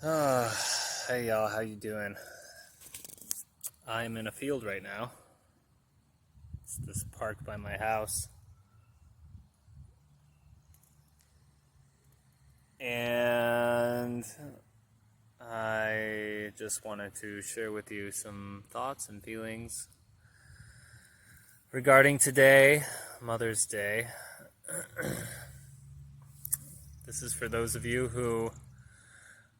Uh, hey y'all, how you doing? I'm in a field right now. It's this park by my house. And I just wanted to share with you some thoughts and feelings regarding today, Mother's Day. This is for those of you who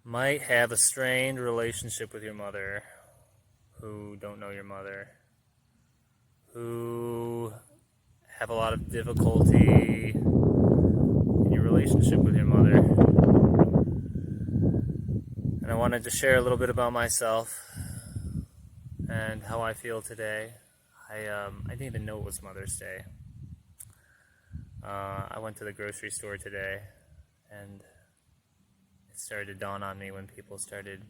might have a strained relationship with your mother, who don't know your mother, who have a lot of difficulty in your relationship with your mother. And I wanted to share a little bit about myself and how I feel today. I didn't even know it was Mother's Day. I went to the grocery store today, and it started to dawn on me when people started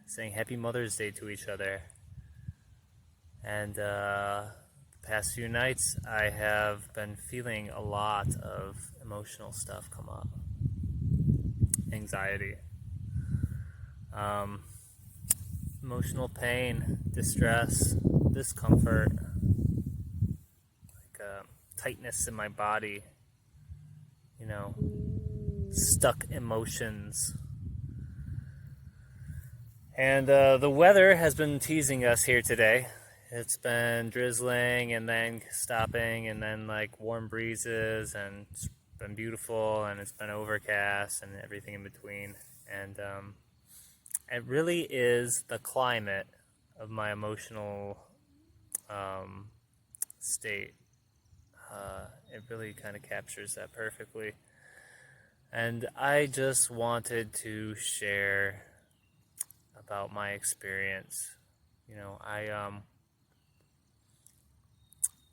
saying Happy Mother's Day to each other. And the past few nights, I have been feeling a lot of emotional stuff come up. Anxiety. Emotional pain, distress, discomfort, like tightness in my body, stuck emotions. And the weather has been teasing us here today. It's been drizzling and then stopping and then like warm breezes, and it's been beautiful, and it's been overcast and everything in between. And it really is the climate of my emotional state. It really kind of captures that perfectly. And I just wanted to share about my experience. I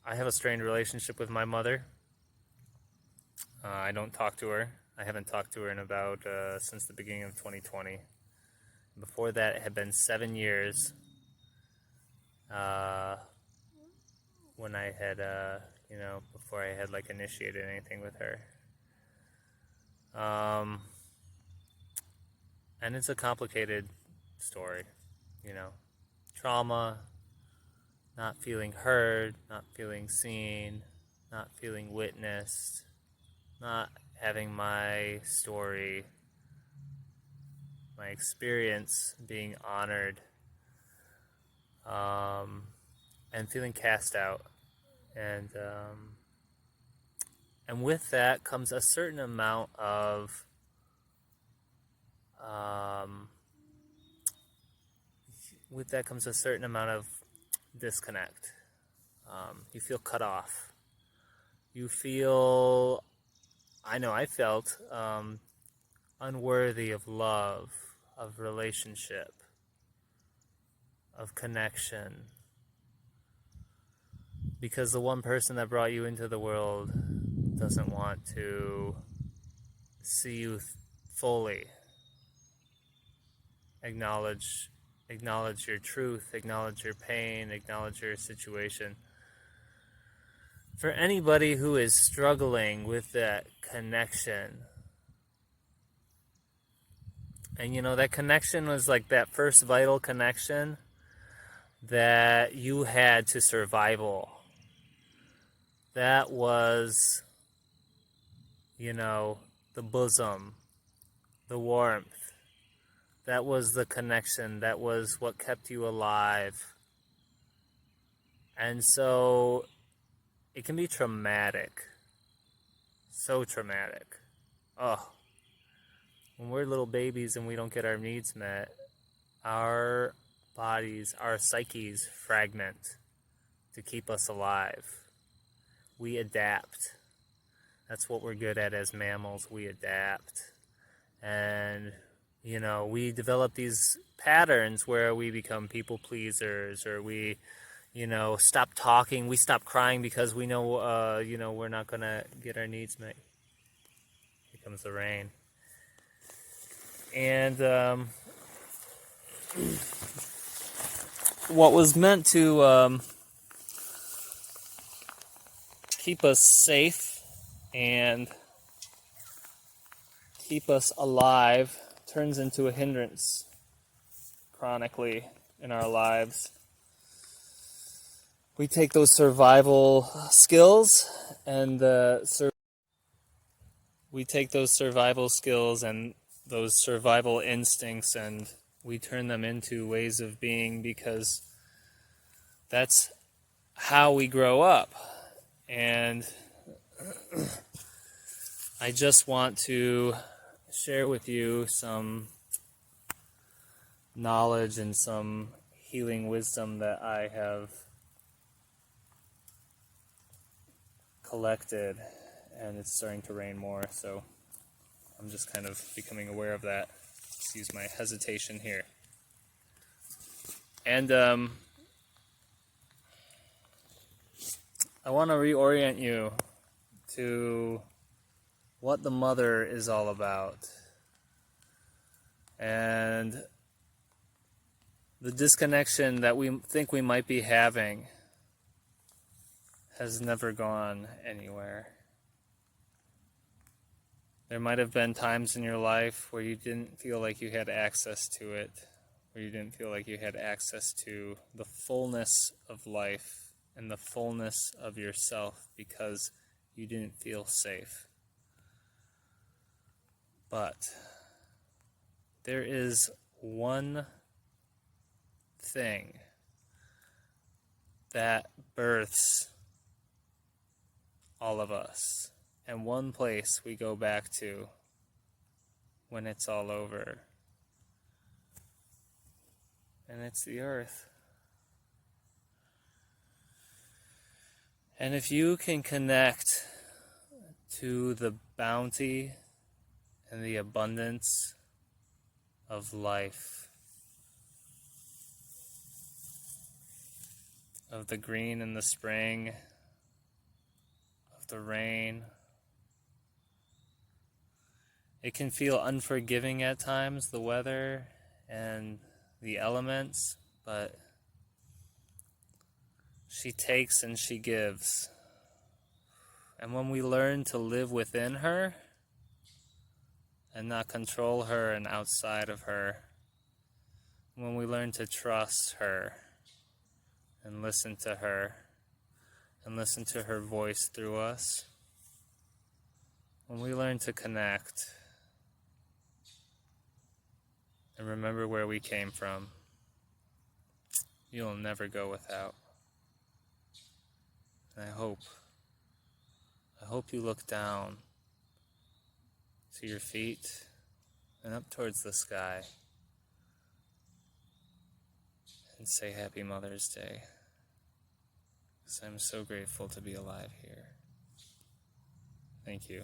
have a strained relationship with my mother. I don't talk to her. I haven't talked to her in about since the beginning of 2020. Before that, it had been 7 years when I had, before I had like initiated anything with her. And it's a complicated story, trauma, not feeling heard, not feeling seen, not feeling witnessed, not having my story, my experience being honored, and feeling cast out. And with that comes a certain amount of disconnect. You feel cut off. You feel, I know I felt unworthy of love, of relationship, of connection. Because the one person that brought you into the world doesn't want to see you fully. Acknowledge your truth, acknowledge your pain, acknowledge your situation. For anybody who is struggling with that connection, and that connection was like that first vital connection that you had to survival. That was, the bosom, the warmth. That was the connection. That was what kept you alive. And so it can be traumatic. So traumatic. Oh, when we're little babies and we don't get our needs met, our bodies, our psyches fragment to keep us alive. We adapt. That's what we're good at as mammals. We adapt. And we develop these patterns where we become people pleasers, or we, stop talking. We stop crying because we know, we're not going to get our needs met. Here comes the rain. And what was meant to keep us safe and keep us alive turns into a hindrance chronically in our lives. We take those survival skills and we take those survival skills and those survival instincts and we turn them into ways of being because that's how we grow up. And I just want to share with you some knowledge and some healing wisdom that I have collected, and it's starting to rain more, so I'm just kind of becoming aware of that. Excuse my hesitation here. And I want to reorient you to what the mother is all about. And the disconnection that we think we might be having has never gone anywhere. There might have been times in your life where you didn't feel like you had access to it, where you didn't feel like you had access to the fullness of life and the fullness of yourself because you didn't feel safe. But there is one thing that births all of us, and one place we go back to when it's all over, and it's the earth. And if you can connect to the bounty and the abundance of life, of the green in the spring, of the rain, it can feel unforgiving at times, the weather and the elements, but she takes and she gives. And when we learn to live within her and not control her and outside of her, when we learn to trust her and listen to her and listen to her voice through us, when we learn to connect and remember where we came from, you'll never go without. And I hope you look down to your feet and up towards the sky and say Happy Mother's Day, because I'm so grateful to be alive here. Thank you.